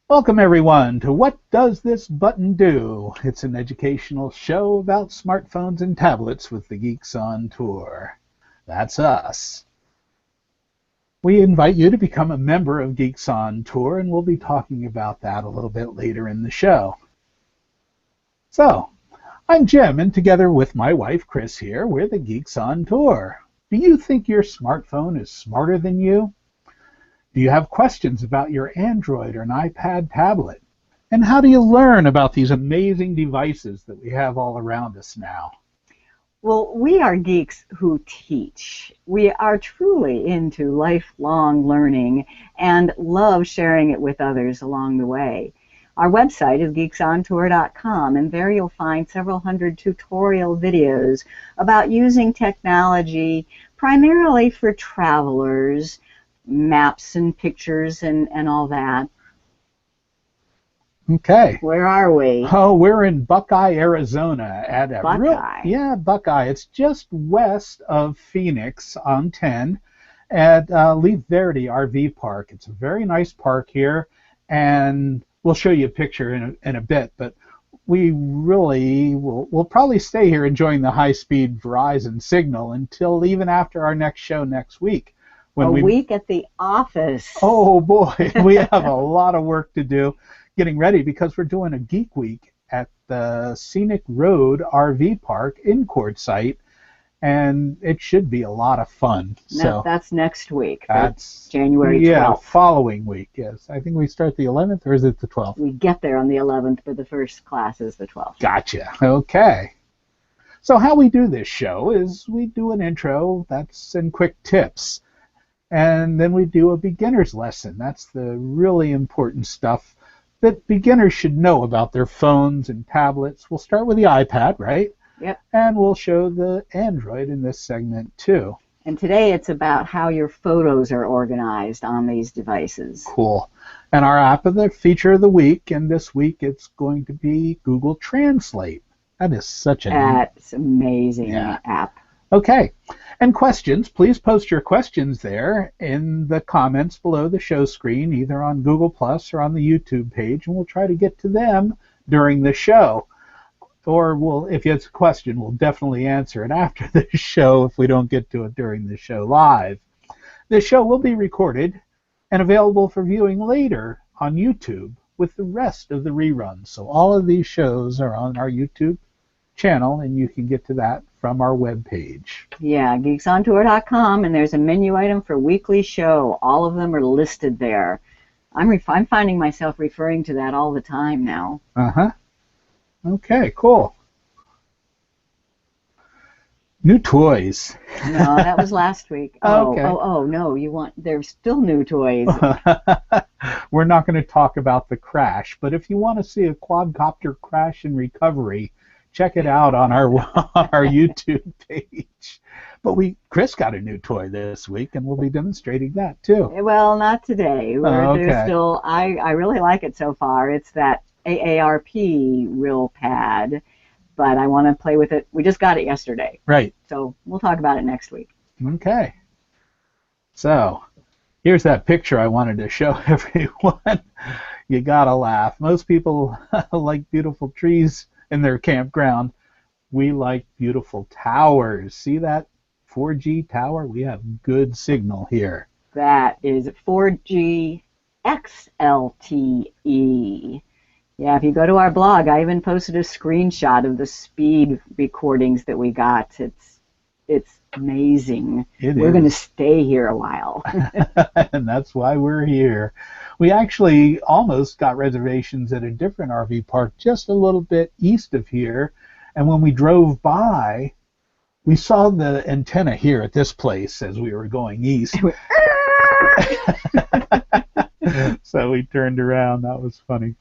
Welcome everyone to What Does This Button Do? It's an educational show about smartphones and tablets with the Geeks on Tour. That's us. We invite you to become a member of Geeks on Tour, and we'll be talking about that a little bit later in the show. So, I'm Jim, and together with my wife Chris here, we're the Geeks on Tour. Do you think your smartphone is smarter than you? Do you have questions about your Android or an iPad tablet? And how do you learn about these amazing devices that we have all around us now? Well, we are geeks who teach. We are truly into lifelong learning and love sharing it with others along the way. Our website is geeksontour.com, and there you'll find several hundred tutorial videos about using technology primarily for travelers, maps and pictures and all that. Okay. Where are we? Oh, we're in Buckeye, Arizona at a Buckeye. Buckeye. It's just west of Phoenix on 10 at Leaf Verde RV Park. It's a very nice park here, and we'll show you a picture in a bit, but we really we'll probably stay here enjoying the high-speed Verizon signal until even after our next show next week. A week at the office. Oh boy, we have a lot of work to do getting ready because we're doing a Geek Week at the Scenic Road RV Park in Quartzsite, and it should be a lot of fun. So that's next week. That's January 12th. Yeah, following week, yes. I think we start the 11th, or is it the 12th? We get there on the 11th, but the first class is the 12th. Gotcha. Okay. So how we do this show is we do an intro, that's and quick tips. And then we do a beginner's lesson. That's the really important stuff that beginners should know about their phones and tablets. We'll start with the iPad, right? Yep. And we'll show the Android in this segment too. And today it's about how your photos are organized on these devices. Cool. And our app of the feature of the week, and this week it's going to be Google Translate. That is such an That's amazing app. Okay. And questions, please post your questions there in the comments below the show screen, either on Google Plus or on the YouTube page, and we'll try to get to them during the show. Or if it's a question, we'll definitely answer it after the show if we don't get to it during the show live. This show will be recorded and available for viewing later on YouTube with the rest of the reruns. So all of these shows are on our YouTube channel, and you can get to that from our webpage. Yeah, geeksontour.com, and there's a menu item for weekly show. All of them are listed there. I'm finding myself referring to that all the time now. Uh-huh. Okay, cool. New toys. No, that was last week. Okay. Oh, no, there's still new toys. We're not going to talk about the crash, but if you want to see a quadcopter crash and recovery, check it out on our YouTube page. But Chris got a new toy this week, and we'll be demonstrating that too. Well, not today. Okay. There's still, I really like it so far. It's that AARP Real Pad, but I want to play with it. We just got it yesterday. Right. So we'll talk about it next week. Okay. So here's that picture I wanted to show everyone. You gotta laugh. Most people like beautiful trees in their campground. We like beautiful towers. See that 4G tower? We have good signal here. That is 4G XLTE. Yeah, if you go to our blog, I even posted a screenshot of the speed recordings that we got. It's amazing. We're going to stay here a while. And that's why we're here. We actually almost got reservations at a different RV park just a little bit east of here. And when we drove by, we saw the antenna here at this place as we were going east. So we turned around. That was funny.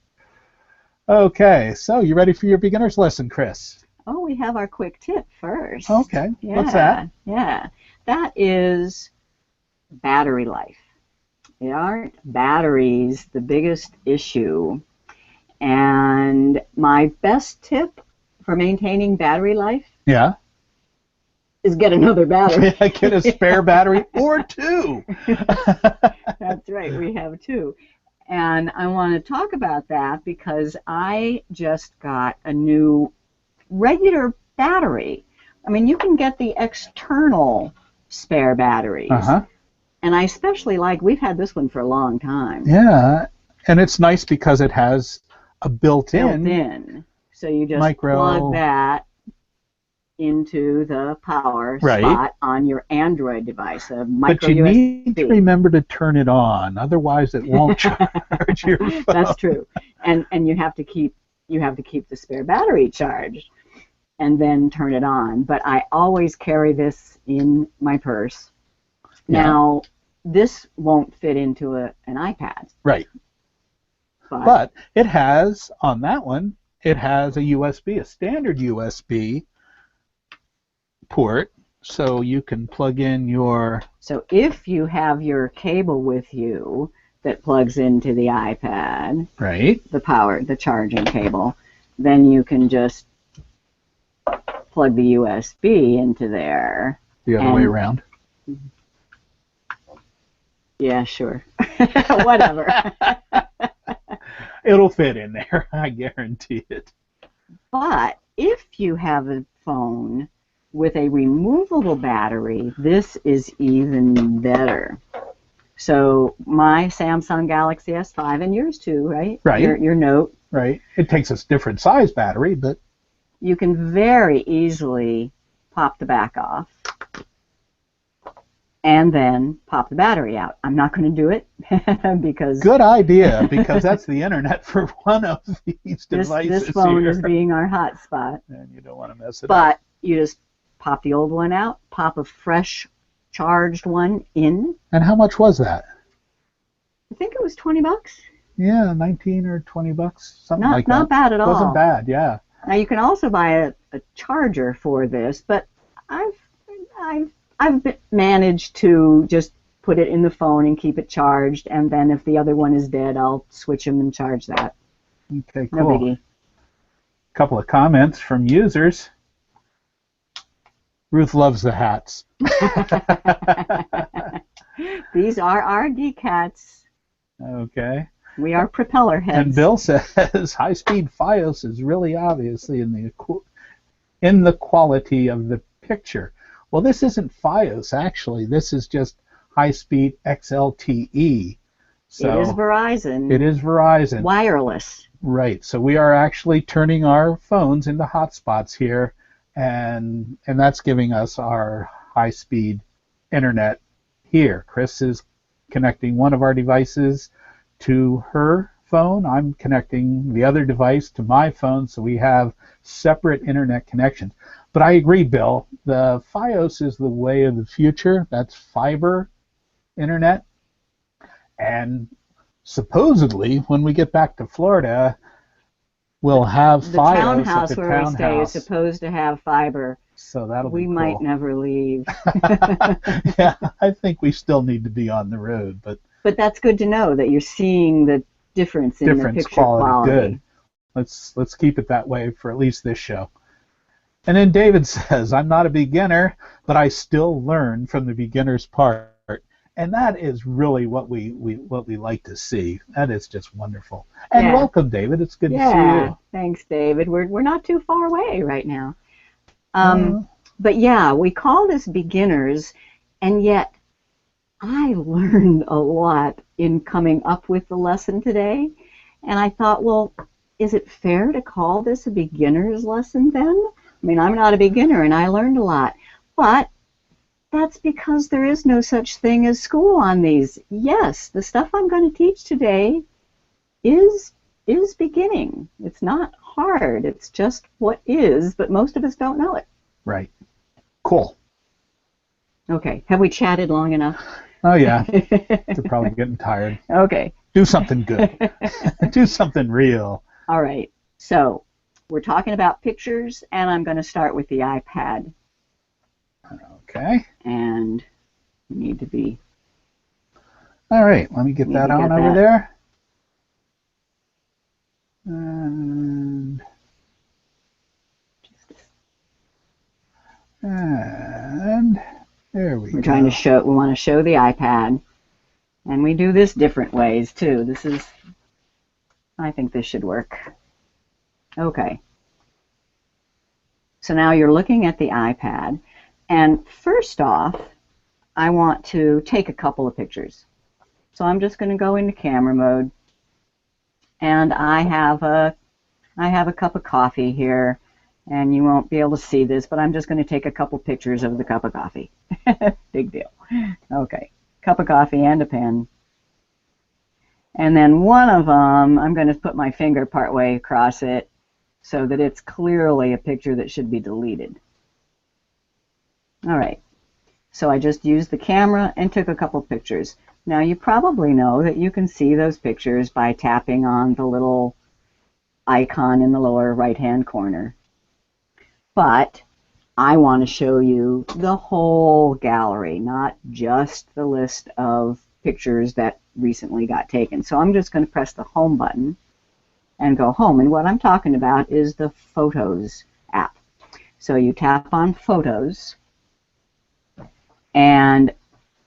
Okay, so you ready for your beginner's lesson, Chris? Oh, we have our quick tip first. Okay, yeah, what's that? Yeah, that is battery life. Aren't batteries the biggest issue? And my best tip for maintaining battery life is get another battery. Get a spare battery or two. That's right, we have two. And I want to talk about that because I just got a new regular battery. I mean, you can get the external spare batteries. Uh-huh. And I especially like, we've had this one for a long time. Yeah, and it's nice because it has a Built-in. So you just plug that into the power spot on your Android device, a micro USB. But you USB. need to remember to turn it on, otherwise it won't charge your phone. That's true. And you have to keep the spare battery charged and then turn it on. But I always carry this in my purse. Yeah. Now, this won't fit into an iPad. Right. But it has, on that one, it has a USB, a standard USB port, so you can plug in your... So if you have your cable with you that plugs into the iPad, right, the charging cable, then you can just plug the USB into there. The other way around. Yeah, sure. Whatever. It'll fit in there, I guarantee it. But if you have a phone with a removable battery, this is even better. So my Samsung Galaxy S5, and yours too, right? Right. Your Note. Right. It takes a different size battery, but... You can very easily pop the back off and then pop the battery out. I'm not going to do it because... Good idea, because that's the internet for one of these devices. This phone here is being our hotspot. And you don't want to mess it up. But you just pop the old one out, pop a fresh charged one in. And how much was that? I think it was $20. Yeah, 19 or 20 bucks, something like that. Not bad at all. Wasn't bad, yeah. Now you can also buy a charger for this, but I've managed to just put it in the phone and keep it charged, and then if the other one is dead, I'll switch them and charge that. Okay, cool. No biggie. A couple of comments from users. Ruth loves the hats. These are our geek hats. Okay. We are propeller heads. And Bill says high-speed Fios is really obviously in the quality of the picture. Well, this isn't Fios, actually. This is just high-speed XLTE. So it is Verizon. It is Verizon. Wireless. Right. So we are actually turning our phones into hotspots here, and that's giving us our high-speed internet here. Chris is connecting one of our devices to her phone. I'm connecting the other device to my phone, so we have separate internet connections. But I agree, Bill, the Fios is the way of the future. That's fiber internet. And supposedly, when we get back to Florida, we'll have the Fios townhouse at the where townhouse. we stay is supposed to have fiber. So that'll be cool. We might never leave. Yeah, I think we still need to be on the road, but that's good to know that you're seeing the difference in the picture quality. Good. Let's keep it that way for at least this show. And then David says, I'm not a beginner, but I still learn from the beginner's part. And that is really what we like to see. That is just wonderful. And welcome, David. It's good to see you. Thanks, David. We're not too far away right now. But yeah, we call this beginners, and yet I learned a lot in coming up with the lesson today. And I thought, well, is it fair to call this a beginner's lesson then? I mean, I'm not a beginner, and I learned a lot. But that's because there is no such thing as school on these. Yes, the stuff I'm going to teach today is beginning. It's not hard. It's just what is, but most of us don't know it. Right. Cool. Okay. Have we chatted long enough? Oh, yeah. They're probably getting tired. Okay. Do something good. Do something real. All right. So we're talking about pictures, and I'm going to start with the iPad. Okay. And you need to be... All right. Let me get that on over there. And there we go. We want to show the iPad. And we do this different ways too. I think this should work. Okay. So now you're looking at the iPad, and first off, I want to take a couple of pictures. So I'm just going to go into camera mode, and I have a cup of coffee here, and you won't be able to see this, but I'm just going to take a couple pictures of the cup of coffee. Big deal. Okay, cup of coffee and a pen. And then one of them, I'm going to put my finger partway across it so that it's clearly a picture that should be deleted. All right, so I just used the camera and took a couple pictures. Now you probably know that you can see those pictures by tapping on the little icon in the lower right-hand corner. But I want to show you the whole gallery, not just the list of pictures that recently got taken. So I'm just going to press the home button and go home. And what I'm talking about is the Photos app. So you tap on Photos, and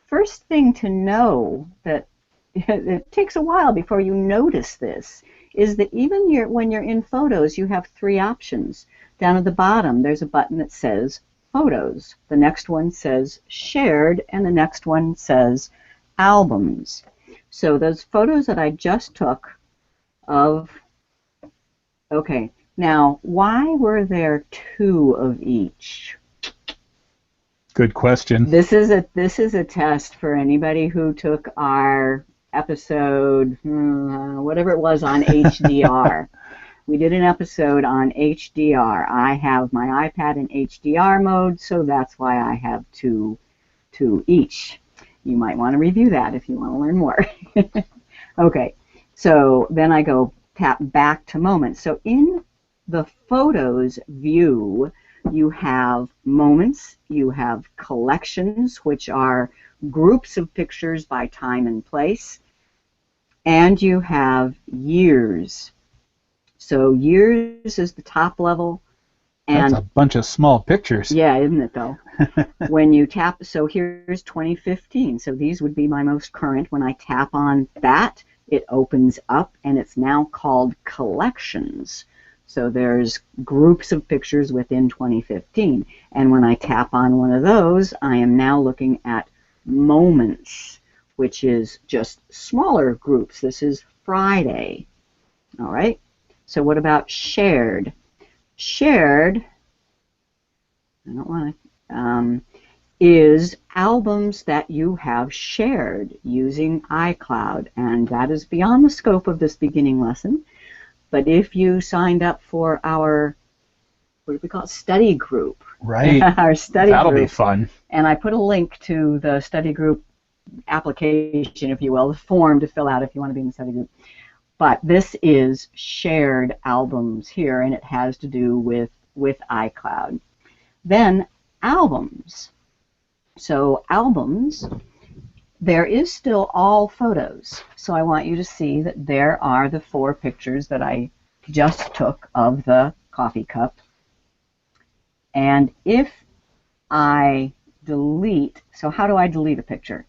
first thing to know that it takes a while before you notice this is that even when you're in Photos, you have three options. Down at the bottom, there's a button that says Photos. The next one says Shared, and the next one says Albums. So those photos that I just took of, okay, now why were there two of each? Good question. This is a test for anybody who took our episode, whatever it was, on HDR. We did an episode on HDR. I have my iPad in HDR mode, so that's why I have two each. You might want to review that if you want to learn more. Okay, so then I go tap back to moments. So in the Photos view, you have moments, you have collections, which are groups of pictures by time and place, and you have years. So years is the top level. And that's a bunch of small pictures. Yeah, isn't it though? When you tap, so here's 2015. So these would be my most current. When I tap on that, it opens up, and it's now called Collections. So there's groups of pictures within 2015. And when I tap on one of those, I am now looking at Moments, which is just smaller groups. This is Friday. All right. So what about Shared? Shared, I don't want to, is albums that you have shared using iCloud, and that is beyond the scope of this beginning lesson. But if you signed up for our, what do we call it, study group, right? Our study That'll group, be fun. And I put a link to the study group application, if you will, the form to fill out if you want to be in the study group. But this is shared albums here, and it has to do with iCloud. Then albums. So albums, there is still all photos. So I want you to see that there are the 4 pictures that I just took of the coffee cup. And if I delete, so how do I delete a picture?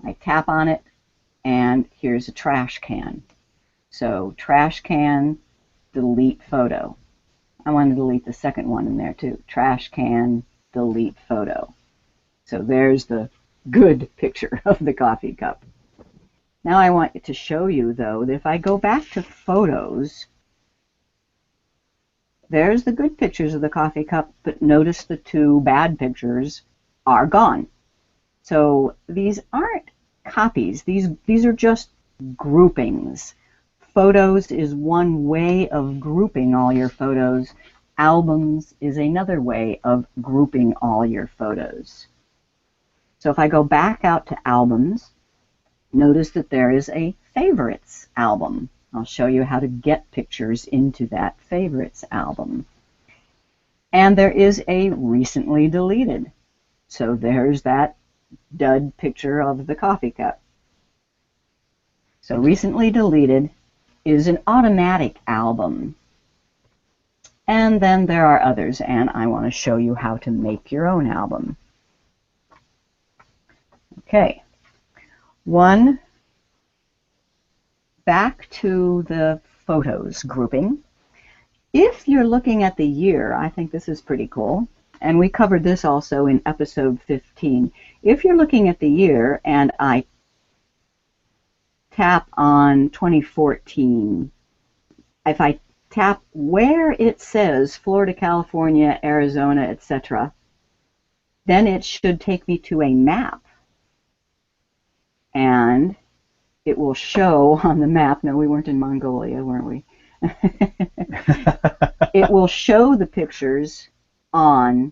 I tap on it, and here's a trash can. So trash can, delete photo. I want to delete the second one in there too. Trash can, delete photo. So there's the good picture of the coffee cup. Now I want to show you though that if I go back to Photos, there's the good pictures of the coffee cup, but notice the 2 bad pictures are gone. So these aren't copies. These are just groupings. Photos is one way of grouping all your photos. Albums is another way of grouping all your photos. So if I go back out to Albums, notice that there is a Favorites album. I'll show you how to get pictures into that Favorites album. And there is a Recently Deleted. So there's that dud picture of the coffee cup. So Recently Deleted is an automatic album. And then there are others, and I want to show you how to make your own album. Okay. One back to the photos grouping. If you're looking at the year, I think this is pretty cool. And we covered this also in episode 15. If you're looking at the year and I tap on 2014, if I tap where it says Florida, California, Arizona, etc., then it should take me to a map. And it will show on the map, no, we weren't in Mongolia, weren't we? It will show the pictures on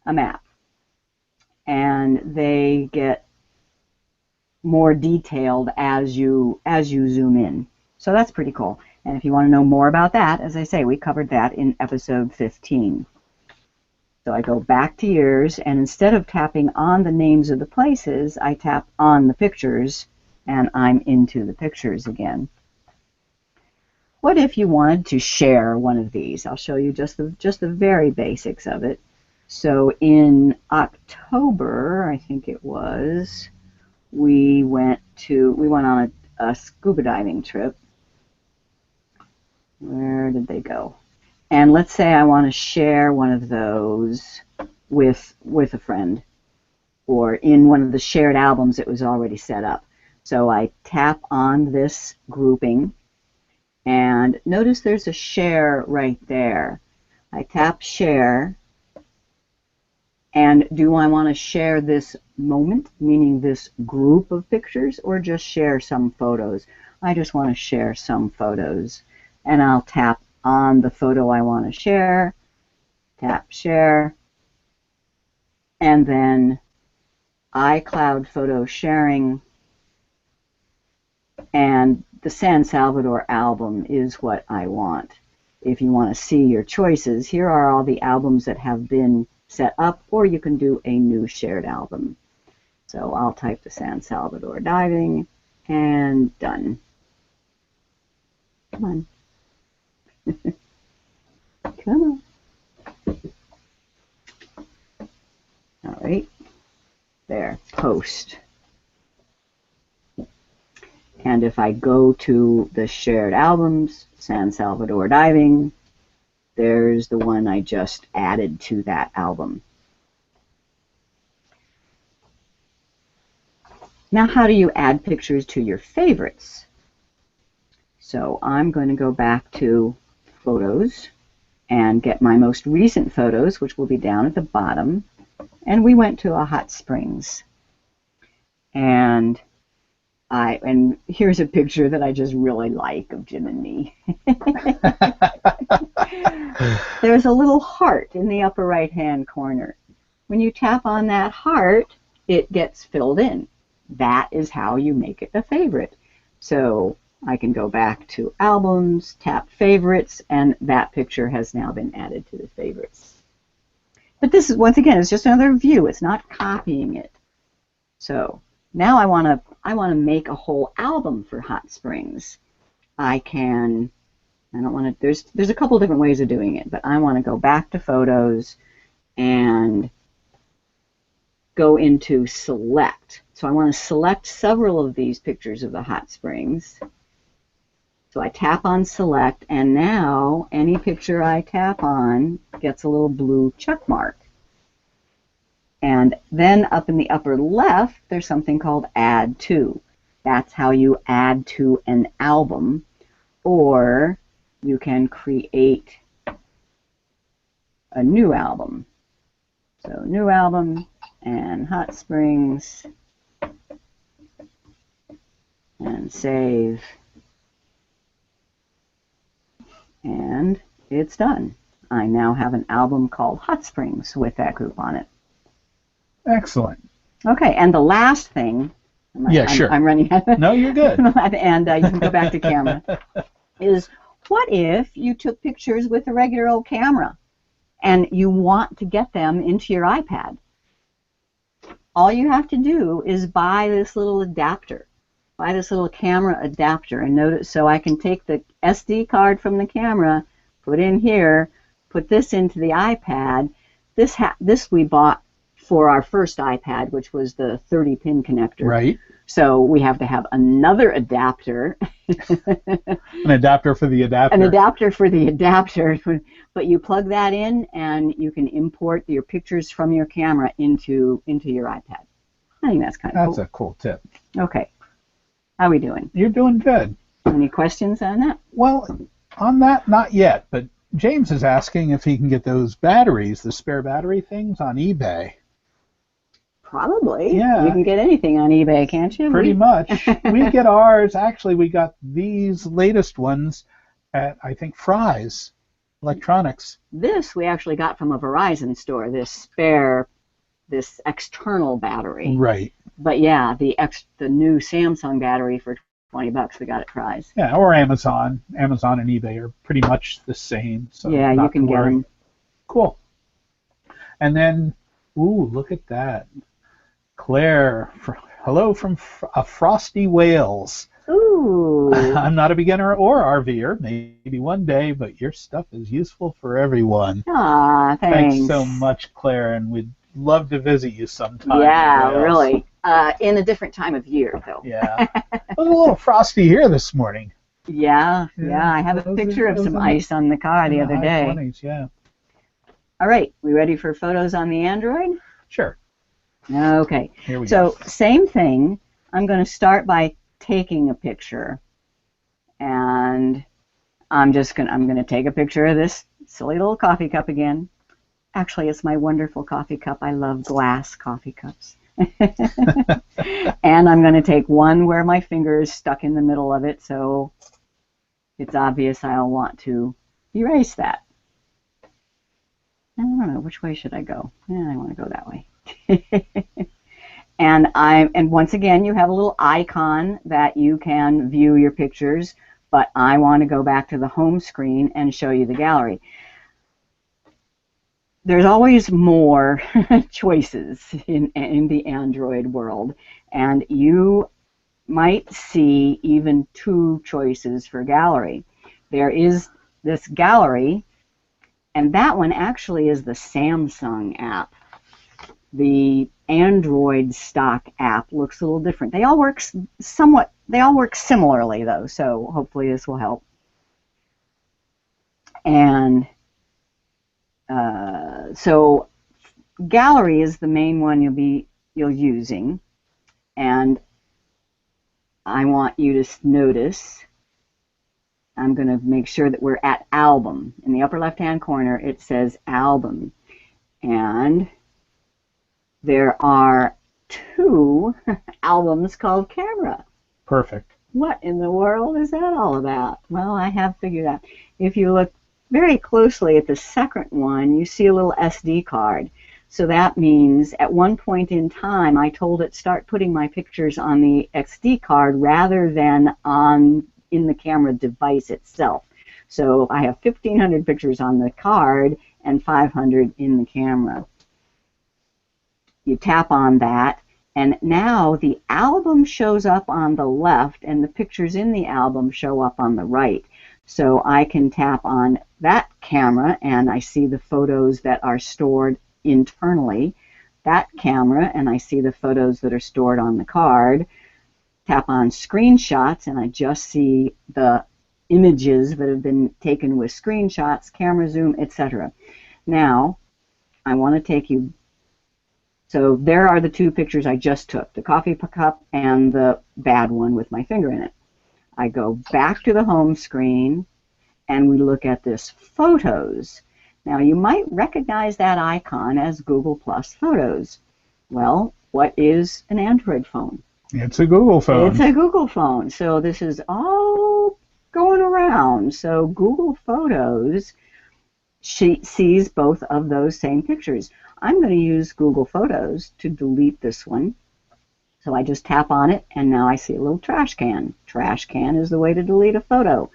a map. And they get more detailed as you zoom in. So that's pretty cool. And if you want to know more about that, as I say, we covered that in episode 15. So I go back to years, and instead of tapping on the names of the places, I tap on the pictures, and I'm into the pictures again. What if you wanted to share one of these? I'll show you just the very basics of it. So in October, I think it was, we went on a scuba diving trip. Where did they go? And let's say I want to share one of those with a friend, or in one of the shared albums that was already set up. So I tap on this grouping, and notice there's a share right there. I tap share, and do I want to share this moment, meaning this group of pictures, or just share some photos? I just want to share some photos, and I'll tap on the photo I want to share, tap share, and then iCloud photo sharing, and the San Salvador album is what I want. If you want to see your choices, here are all the albums that have been set up, or you can do a new shared album. So I'll type the San Salvador diving, and done. Come on. Come on. All right. There. Post. And if I go to the shared albums, San Salvador diving, there's the one I just added to that album. Now, how do you add pictures to your favorites? So I'm going to go back to Photos and get my most recent photos, which will be down at the bottom. And we went to a hot springs. And here's a picture that I just really like of Jim and me. There's a little heart in the upper right-hand corner. When you tap on that heart, it gets filled in. That is how you make it a favorite. So I can go back to albums, tap favorites, and that picture has now been added to the favorites. But this is, once again, it's just another view. It's not copying it. So now I want to make a whole album for Hot Springs. There's a couple different ways of doing it, but I want to go back to Photos and go into Select. So I want to select several of these pictures of the hot springs. So I tap on Select, and now any picture I tap on gets a little blue check mark. And then up in the upper left, there's something called Add To. That's how you add to an album, or you can create a new album. So new album and Hot Springs, and save. And it's done. I now have an album called Hot Springs with that group on it. Excellent. Okay, and the last thing, sure. I'm running out. No, you're good. And you can go back to camera, is what if you took pictures with a regular old camera and you want to get them into your iPad? All you have to do is buy this little adapter. Buy this little camera adapter, and notice, so I can take the SD card from the camera, put in here, put this into the iPad. This we bought for our first iPad, which was the 30-pin connector. Right. So we have to have another adapter. An adapter for the adapter. An adapter for the adapter. But you plug that in and you can import your pictures from your camera into your iPad. I think that's kind of cool. That's a cool tip. Okay. How are we doing? You're doing good. Any questions on that? Well, on that, not yet, but James is asking if he can get those batteries, the spare battery things, on eBay. Probably. Yeah. You can get anything on eBay, can't you? Pretty much. We get ours. Actually, we got these latest ones at, I think, Fry's Electronics. This we actually got from a Verizon store, this external battery. Right. But yeah, the new Samsung battery for $20 we got at Fry's. Yeah, or Amazon. Amazon and eBay are pretty much the same. So yeah, you can get them. Cool. And then, ooh, look at that. Claire, hello from Frosty Wales. Ooh. I'm not a beginner or RVer, maybe one day, but your stuff is useful for everyone. Ah, thanks. So much, Claire, and we'd love to visit you sometime. Yeah, really. In a different time of year, though. Yeah. It was a little frosty here this morning. Yeah. I have a picture of some ice on the car the other day. 20s, yeah. All right, we ready for photos on the Android? Sure. Okay. Here we go. So, same thing. I'm going to start by taking a picture. And I'm going to take a picture of this silly little coffee cup again. Actually, it's my wonderful coffee cup. I love glass coffee cups. And I'm going to take one where my finger is stuck in the middle of it, so it's obvious I'll want to erase that. I don't know, which way should I go? I want to go that way. And once again, you have a little icon that you can view your pictures, but I want to go back to the home screen and show you the gallery. There's always more choices in the Android world, and you might see even 2 choices for gallery. There is this gallery, and that one actually is the Samsung app. The Android stock app looks a little different. They all work similarly though, so hopefully this will help. And so gallery is the main one you're using, and I want you to notice I'm going to make sure that we're at album. In the upper left hand corner it says album, and there are 2 albums called camera. Perfect. What in the world is that all about? Well, I have figured out. If you look very closely at the second one, you see a little SD card. So that means at one point in time, I told it start putting my pictures on the SD card rather than in the camera device itself. So I have 1,500 pictures on the card and 500 in the camera. You tap on that, and now the album shows up on the left, and the pictures in the album show up on the right. So I can tap on that camera, and I see the photos that are stored internally. That camera, and I see the photos that are stored on the card. Tap on screenshots, and I just see the images that have been taken with screenshots, camera zoom, etc. Now, I want to take you. So there are the 2 pictures I just took, the coffee cup and the bad one with my finger in it. I go back to the home screen, and we look at this Photos. Now, you might recognize that icon as Google Plus Photos. Well, what is an Android phone? It's a Google phone. It's a Google phone. So this is all going around. So Google Photos sees both of those same pictures. I'm going to use Google Photos to delete this one. So I just tap on it, and now I see a little trash can. Trash can is the way to delete a photo.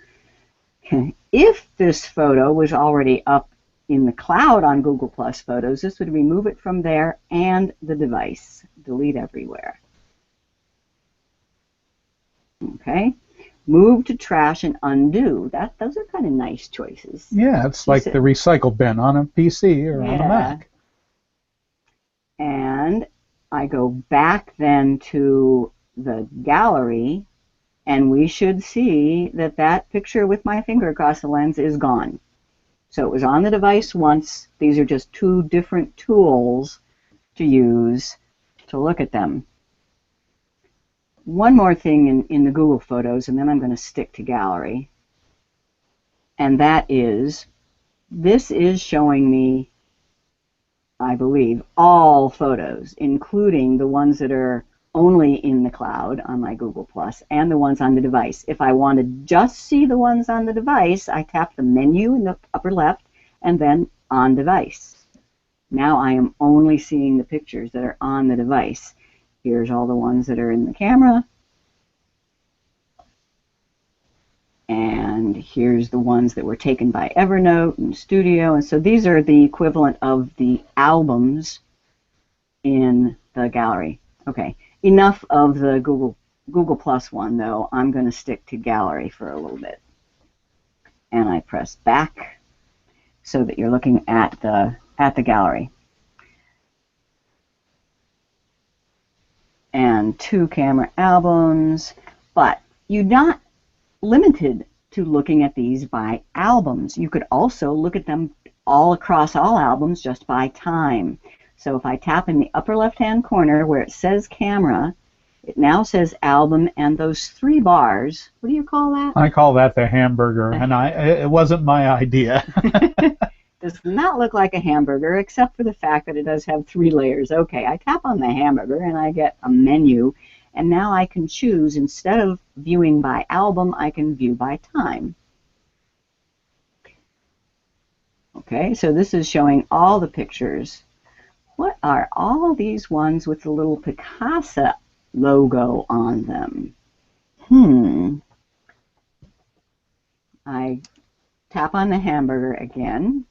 If this photo was already up in the cloud on Google Plus Photos, this would remove it from there and the device. Delete everywhere. Okay. Move to trash and undo. Those are kind of nice choices. Yeah, it's like the recycle bin on a PC or on a Mac. And I go back then to the gallery, and we should see that that picture with my finger across the lens is gone. So it was on the device once. These are just two different tools to use to look at them. One more thing in the Google Photos, and then I'm going to stick to gallery. And that is, this is showing me, I believe, all photos, including the ones that are only in the cloud on my Google Plus and the ones on the device. If I want to just see the ones on the device, I tap the menu in the upper left and then on device. Now I am only seeing the pictures that are on the device. Here's all the ones that are in the camera. And here's the ones that were taken by Evernote and Studio. And so these are the equivalent of the albums in the gallery. Okay, enough of the Google Plus one, though. I'm going to stick to gallery for a little bit. And I press back so that you're looking at the gallery. And 2 camera albums, but you're not limited to looking at these by albums. You could also look at them all across all albums just by time. So if I tap in the upper left-hand corner where it says camera, it now says album, and those 3 bars, what do you call that? I call that the hamburger, and it wasn't my idea. Does not look like a hamburger, except for the fact that it does have 3 layers. Okay, I tap on the hamburger and I get a menu, and now I can choose, instead of viewing by album, I can view by time. Okay, so this is showing all the pictures. What are all these ones with the little Picasa logo on them? I tap on the hamburger again,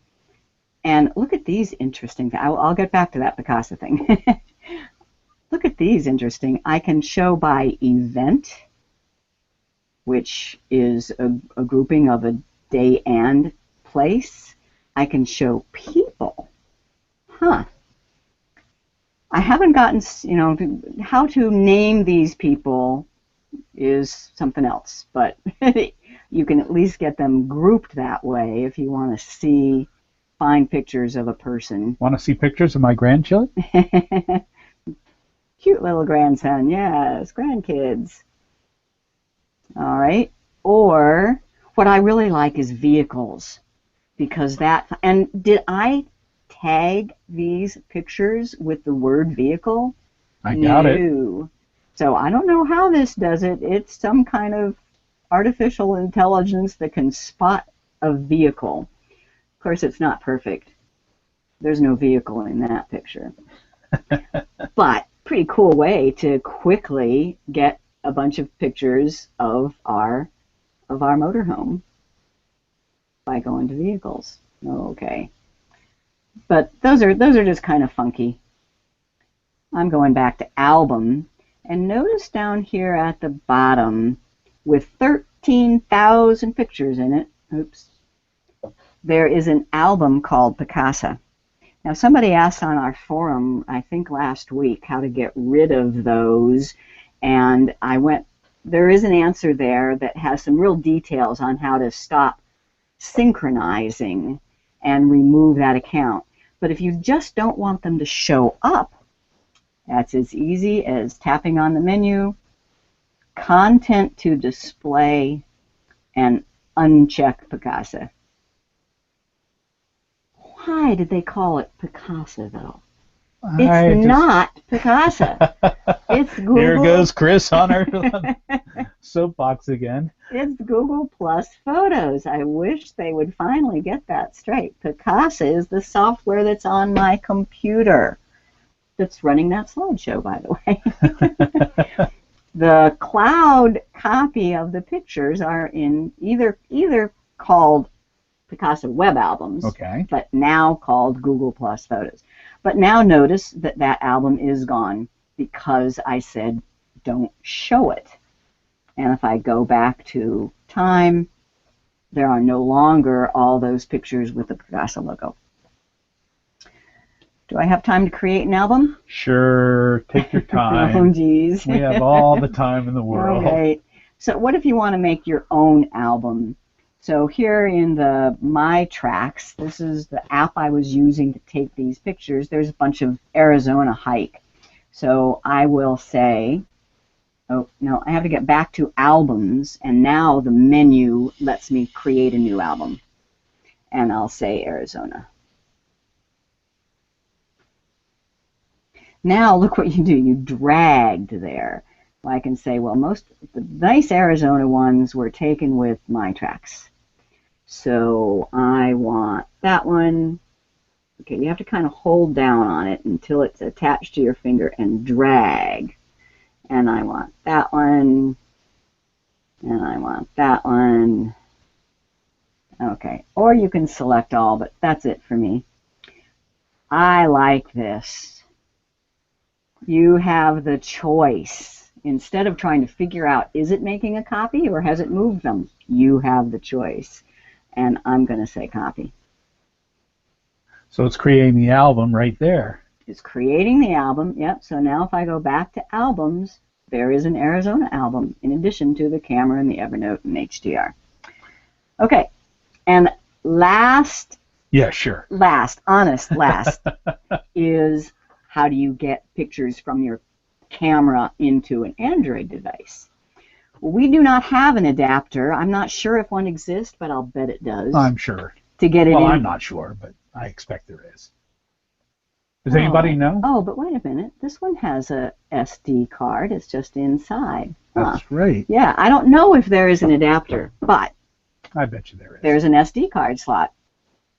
and look at these interesting things. I'll get back to that Picasa thing. Look at these interesting. I can show by event, which is a grouping of a day and place. I can show people. I haven't gotten, how to name these people is something else, but you can at least get them grouped that way if you want to find pictures of a person. Want to see pictures of my grandchildren? Cute little grandson, yes, grandkids. All right. Or what I really like is vehicles, because and did I tag these pictures with the word vehicle? I doubt it. So I don't know how this does it. It's some kind of artificial intelligence that can spot a vehicle. Of course, it's not perfect. There's no vehicle in that picture. But pretty cool way to quickly get a bunch of pictures of our motorhome by going to vehicles. Okay. But those are just kind of funky. I'm going back to album, and notice down here at the bottom with 13,000 pictures in it, there is an album called Picasa. Now, somebody asked on our forum, I think last week, how to get rid of those, and there is an answer there that has some real details on how to stop synchronizing and remove that account. But if you just don't want them to show up, that's as easy as tapping on the menu, content to display, and uncheck Picasa. Why did they call it Picasa, though? It's not Picasa. It's Google. Here goes Chris on her soapbox again. It's Google Plus Photos. I wish they would finally get that straight. Picasa is the software that's on my computer that's running that slideshow, by the way. The cloud copy of the pictures are in either called Picasa Web Albums, but now called Google Plus Photos. But now notice that that album is gone because I said don't show it. And if I go back to time, there are no longer all those pictures with the Picasa logo. Do I have time to create an album? Sure, take your Oh, time. geez. We have all the time in the world. Okay. So what if you want to make your own album? So here in the My Tracks, this is the app I was using to take these pictures. There's a bunch of Arizona hike. So I will say, oh, no, I have to get back to albums, and now the menu lets me create a new album. And I'll say Arizona. Now look what you do. You dragged there. Well, I can say, well, most of the nice Arizona ones were taken with My Tracks. So I want that one. Okay, you have to kind of hold down on it until it's attached to your finger and drag. And I want that one. And I want that one. Okay, or you can select all, but that's it for me. I like this. You have the choice. Instead of trying to figure out, is it making a copy or has it moved them? You have the choice. And I'm going to say copy. So it's creating the album right there. It's creating the album. Yep. So now if I go back to albums, there is an Arizona album in addition to the camera and the Evernote and HDR. Okay. And last, honest last, is how do you get pictures from your camera into an Android device? Well, we do not have an adapter. I'm not sure if one exists, but I'll bet it does. I'm sure. To get it in. I'm not sure, but I expect there is. Does anybody know? Oh, but wait a minute. This one has a SD card. It's just inside. That's right. Yeah, I don't know if there is an adapter, but I bet you there is. There's an SD card slot.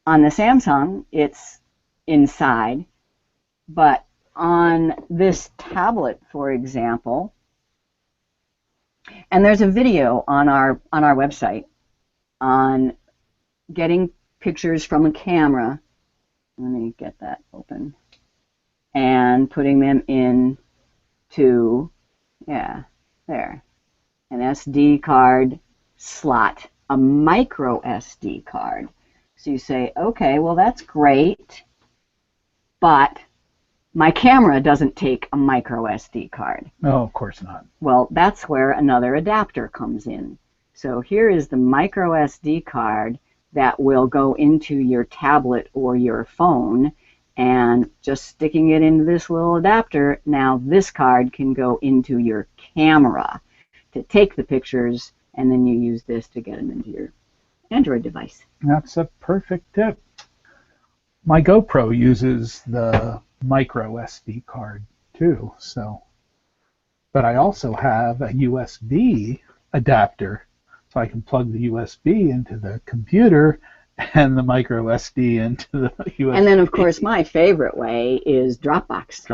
On the Samsung, it's inside, but on this tablet, for example, and there's a video on our website on getting pictures from a camera. Let me get that open. And putting them into, yeah, there, an SD card slot, a micro SD card. So you say, okay, well, that's great, but my camera doesn't take a micro SD card. No, of course not. Well, that's where another adapter comes in. So here is the micro SD card that will go into your tablet or your phone, and just sticking it into this little adapter, now this card can go into your camera to take the pictures, and then you use this to get them into your Android device. That's a perfect tip. My GoPro uses the micro SD card too, so. But I also have a USB adapter, so I can plug the USB into the computer and the micro SD into the USB. And then, of course, my favorite way is Dropbox.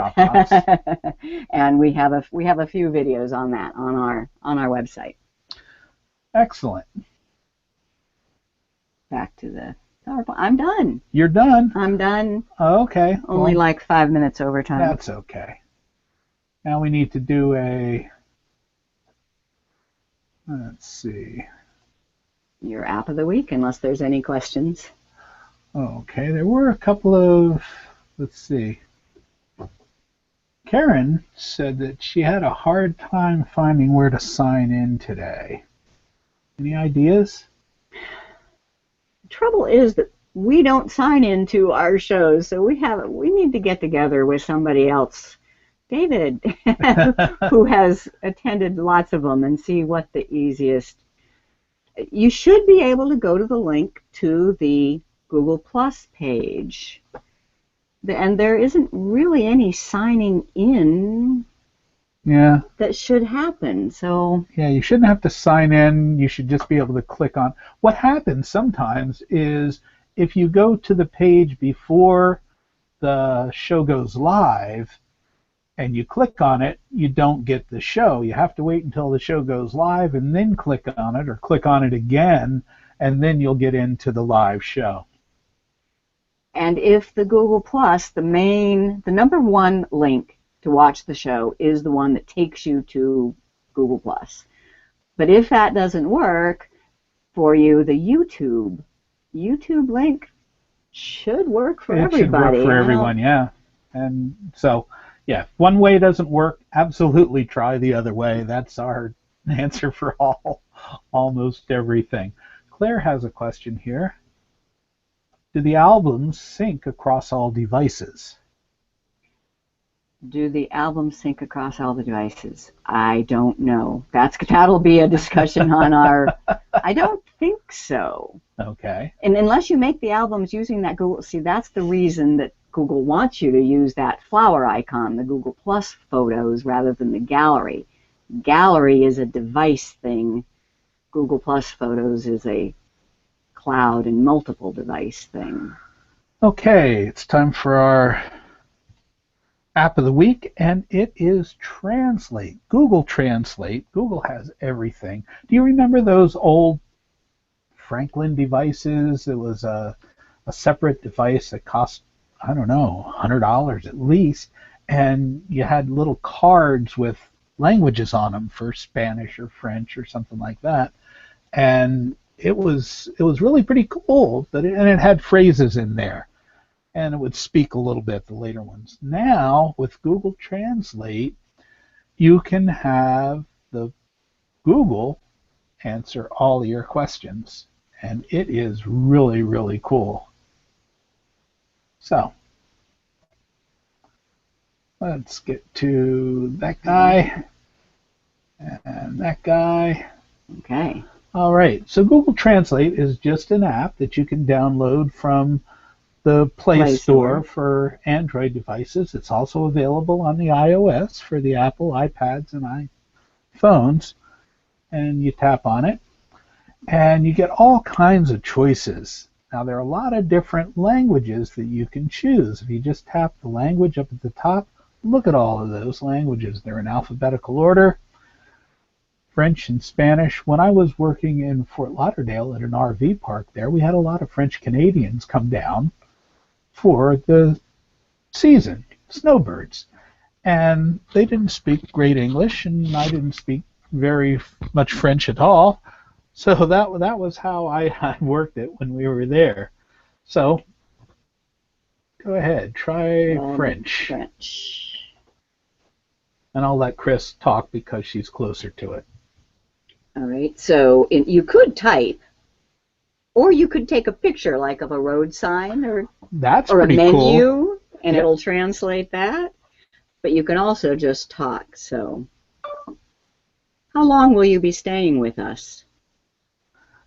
And we have a few videos on that on our website. Excellent. Back to the PowerPoint. I'm done. You're done? I'm done. Oh, okay. Only like 5 minutes overtime. That's okay. Now we need to do let's see. Your app of the week, unless there's any questions. Okay, there were a couple of, let's see. Karen said that she had a hard time finding where to sign in today. Any ideas? The trouble is that we don't sign into our shows, so we need to get together with somebody else, David, who has attended lots of them, and see what the easiest. You should be able to go to the link to the Google Plus page, and there isn't really any signing in. Yeah. That should happen. So yeah, you shouldn't have to sign in. You should just be able to click on. What happens sometimes is if you go to the page before the show goes live and you click on it, you don't get the show. You have to wait until the show goes live and then click on it, or click on it again, and then you'll get into the live show. And if the Google Plus, the number one link to watch the show is the one that takes you to Google Plus. But if that doesn't work for you, the YouTube link should work for everybody. Should work for everyone, yeah. And so, yeah, if one way doesn't work, absolutely try the other way. That's our answer for almost everything. Claire has a question here. Do the albums sync across all devices? Do the albums sync across all the devices? I don't know. That'll be a discussion on our. I don't think so. Okay. And unless you make the albums using that Google, see, that's the reason that Google wants you to use that flower icon, the Google Plus photos, rather than the gallery. Gallery is a device thing. Google Plus photos is a cloud and multiple device thing. Okay, it's time for our app of the week, and it is Translate. Google Translate. Google has everything. Do you remember those old Franklin devices? It was a separate device that cost, I don't know, $100 at least, and you had little cards with languages on them for Spanish or French or something like that, and it was really pretty cool. And it had phrases in there, and it would speak a little bit, the later ones. Now, with Google Translate, you can have the Google answer all your questions, and it is really, really cool. So, let's get to that guy and that guy. Okay. All right, so Google Translate is just an app that you can download from the Play Store for Android devices. It's also available on the iOS for the Apple iPads and iPhones. And you tap on it, and you get all kinds of choices. Now, there are a lot of different languages that you can choose. If you just tap the language up at the top, look at all of those languages. They're in alphabetical order. French and Spanish. When I was working in Fort Lauderdale at an RV park there, we had a lot of French Canadians come down for the season, snowbirds. And they didn't speak great English, and I didn't speak very much French at all. So that was how I worked it when we were there. So go ahead, try French. And I'll let Chris talk because she's closer to it. All right, so you could type, or you could take a picture like of a road sign or a menu, cool. And yep. It'll translate that. But you can also just talk. So how long will you be staying with us?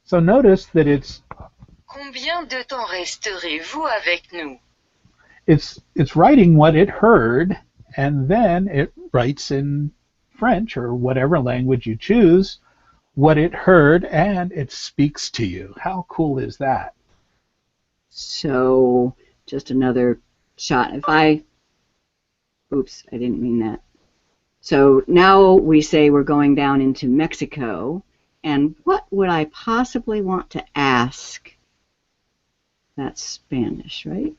So notice that it's Combien de temps resterez-vous avec nous? It's writing what it heard, and then it writes in French or whatever language you choose what it heard, and it speaks to you. How cool is that? So just another shot. Oops, I didn't mean that. So now we say we're going down into Mexico, and what would I possibly want to ask? That's Spanish, right?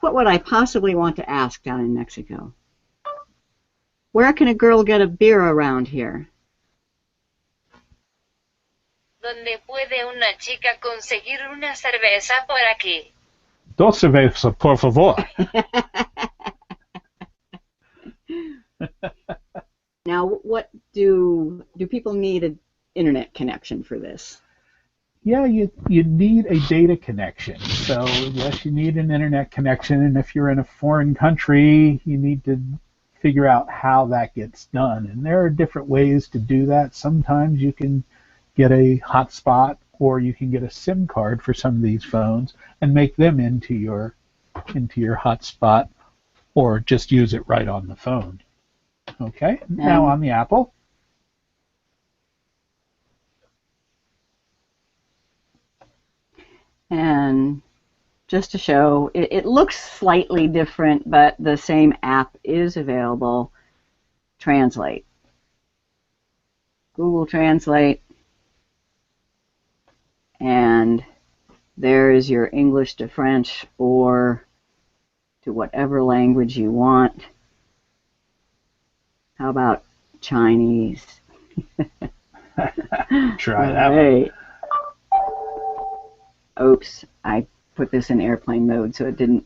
What would I possibly want to ask down in Mexico? Where can a girl get a beer around here? ¿Dónde puede una chica conseguir una cerveza por aquí? Dos cervezas, por favor. Now, what do people need an internet connection for this? Yeah, you need a data connection. So yes, you need an internet connection, and if you're in a foreign country, you need to figure out how that gets done. And there are different ways to do that. Sometimes you can get a hotspot, or you can get a SIM card for some of these phones and make them into your hotspot, or just use it right on the phone. Okay, now on the Apple. And just to show, it looks slightly different, but the same app is available. Translate. Google Translate. And there is your English to French or to whatever language you want. How about Chinese? Try that one. Oops, I put this in airplane mode so it didn't.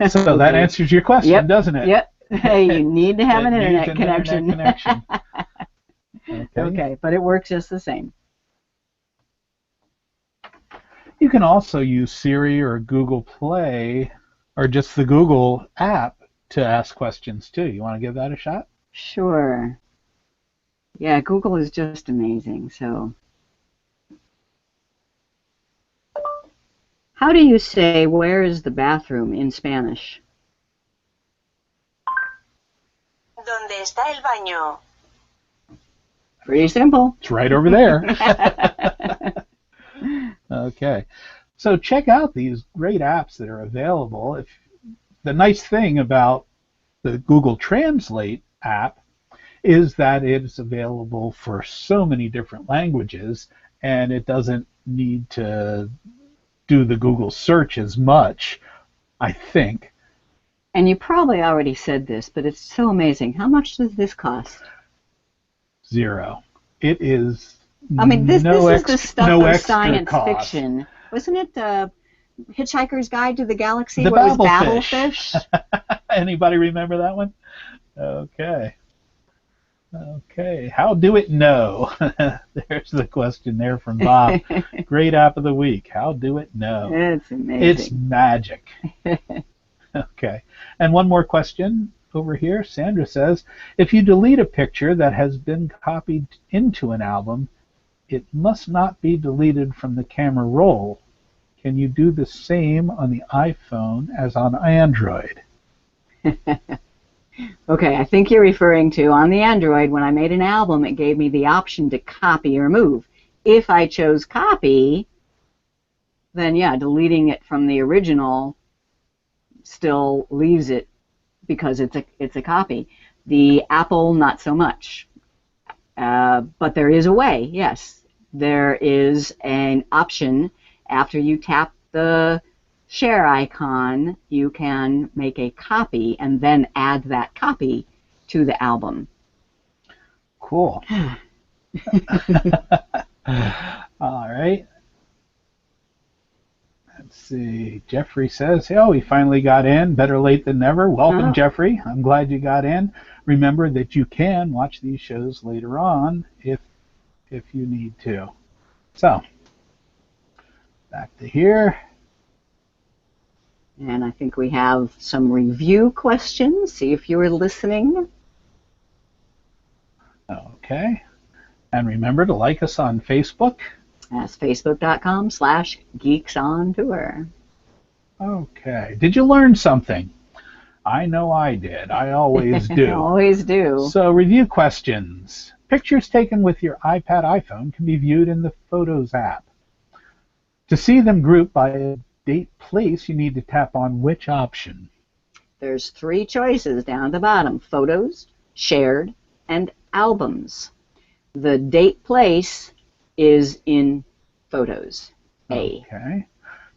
So that answers your question, Yep. doesn't it? Yep. Hey, you need to have an It needs internet connection. Internet connection. Okay. Okay, but it works just the same. You can also use Siri or Google Play or just the Google app to ask questions too. You want to give that a shot? Sure. Yeah, Google is just amazing. So, how do you say "where is the bathroom" in Spanish? ¿Dónde está el baño? Pretty simple. It's right over there. Okay. So check out these great apps that are available. The nice thing about the Google Translate app is that it's available for so many different languages, and it doesn't need to do the Google search as much, I think. And you probably already said this, but it's so amazing. How much does this cost? $0. It is I mean, this is the stuff no of extra science cost. fiction. Wasn't it Hitchhiker's Guide to the Galaxy? The where it was Babelfish. Babelfish? Anybody remember that one? Okay. Okay. How do it know? There's the question there from Bob. Great app of the week. How do it know? It's amazing. It's magic. Okay. And one more question over here. Sandra says, if you delete a picture that has been copied into an album, it must not be deleted from the camera roll. Can you do the same on the iPhone as on Android? Okay, I think you're referring to on the Android, when I made an album, it gave me the option to copy or move. If I chose copy, then yeah, deleting it from the original still leaves it because it's a copy. The Apple, not so much. But there is a way, yes. There is an option after you tap the share icon, you can make a copy and then add that copy to the album. Cool. All right. Let's see. Jeffrey says, oh, he finally got in. Better late than never. Welcome, Jeffrey. I'm glad you got in. Remember that you can watch these shows later on if you need to. So, back to here. And I think we have some review questions. See if you were listening. Okay. And remember to like us on Facebook. That's facebook.com/Geeks On Tour. Okay. Did you learn something? I know I did. I always do. Always do. So, review questions. Pictures taken with your iPad, iPhone can be viewed in the Photos app. To see them grouped by a date, place, you need to tap on which option? There's 3 choices down at the bottom: Photos, Shared, and Albums. The date, place is in Photos, A. Okay.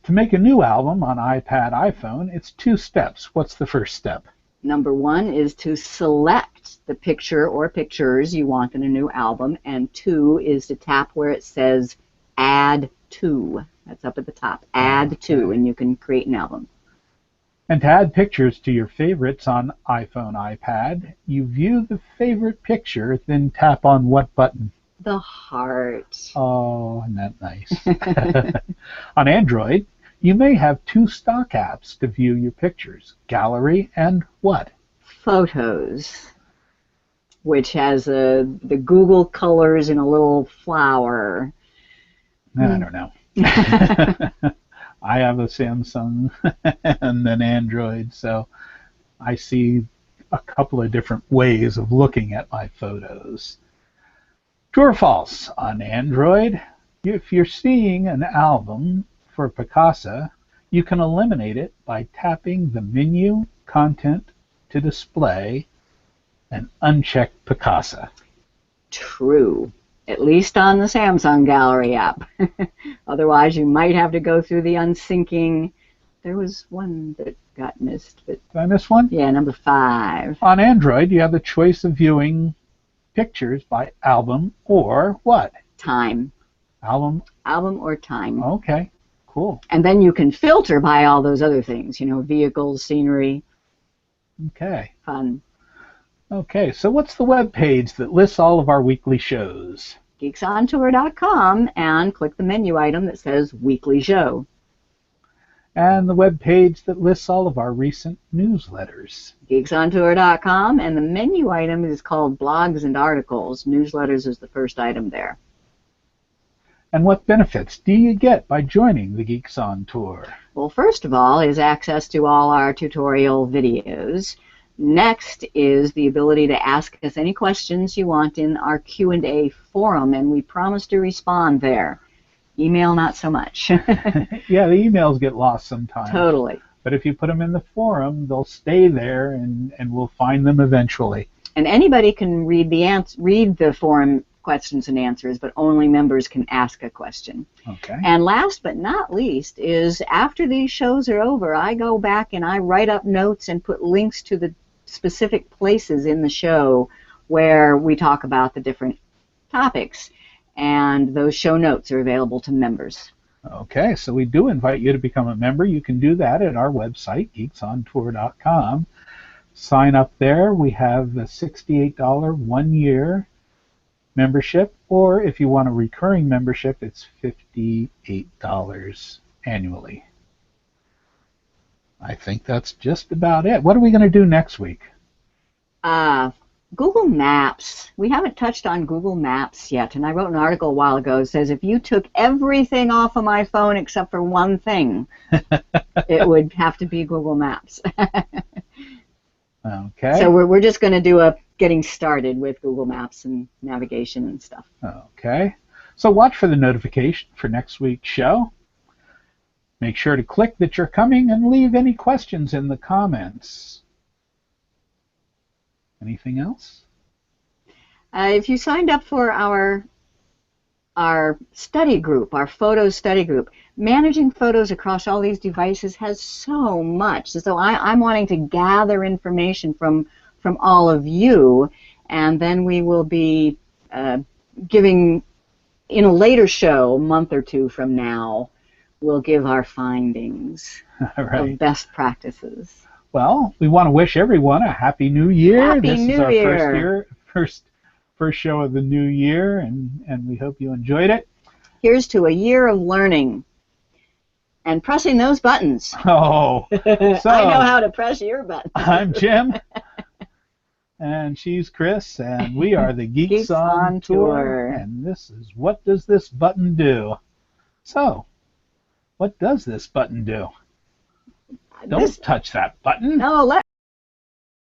To make a new album on iPad, iPhone, it's 2 steps. What's the first step? Number 1 is to select the picture or pictures you want in a new album, and 2 is to tap where it says Add To. That's up at the top. Add To, and you can create an album. And to add pictures to your favorites on iPhone, iPad, you view the favorite picture, then tap on what button? The heart. Oh, isn't that nice? On Android, you may have 2 stock apps to view your pictures, Gallery and what? Photos, which has the Google colors in a little flower. I don't know. I have a Samsung and an Android, so I see a couple of different ways of looking at my photos. True or false? On Android, if you're seeing an album for Picasa, you can eliminate it by tapping the menu content to display and uncheck Picasa. True. At least on the Samsung Gallery app. Otherwise, you might have to go through the unsyncing. There was one that got missed. But Did I miss one? yeah, number 5. On Android, you have the choice of viewing pictures by album or what? Time. Album. Album or time. Okay, cool. And then you can filter by all those other things, vehicles, scenery, Okay. fun. Okay, so what's the web page that lists all of our weekly shows? geeksontour.com, and click the menu item that says Weekly Show. And the web page that lists all of our recent newsletters. geeksontour.com, and the menu item is called Blogs and Articles. Newsletters is the first item there. And what benefits do you get by joining the Geeks on Tour? Well, first of all is access to all our tutorial videos. Next is the ability to ask us any questions you want in our Q&A forum, and we promise to respond there. Email, not so much. Yeah, the emails get lost sometimes. Totally. But if you put them in the forum, they'll stay there, and we'll find them eventually. And anybody can read the forum questions and answers, but only members can ask a question. Okay. And last but not least is after these shows are over, I go back and I write up notes and put links to the specific places in the show where we talk about the different topics. And those show notes are available to members. Okay, so we do invite you to become a member. You can do that at our website, geeksontour.com. Sign up there. We have the $68 one-year membership, or if you want a recurring membership, it's $58 annually. I think that's just about it. What are we going to do next week? Google Maps. We haven't touched on Google Maps yet, and I wrote an article a while ago that says if you took everything off of my phone except for one thing, it would have to be Google Maps. Okay. So we're just going to do a getting started with Google Maps and navigation and stuff. Okay. So watch for the notification for next week's show. Make sure to click that you're coming and leave any questions in the comments. Anything else? If you signed up for our study group, our photo study group, managing photos across all these devices has so much. So I'm wanting to gather information from all of you, and then we will be giving, in a later show, a month or two from now, we'll give our findings Right. of best practices. Well, we want to wish everyone a Happy New Year. Happy This New is our Year. first show of the new year, and we hope you enjoyed it. Here's to a year of learning and pressing those buttons. Oh, so I know how to press your button. I'm Jim, and she's Chris, and we are the Geeks on Tour, and this is What Does This Button Do? So, what does this button do? Don't touch that button. No, let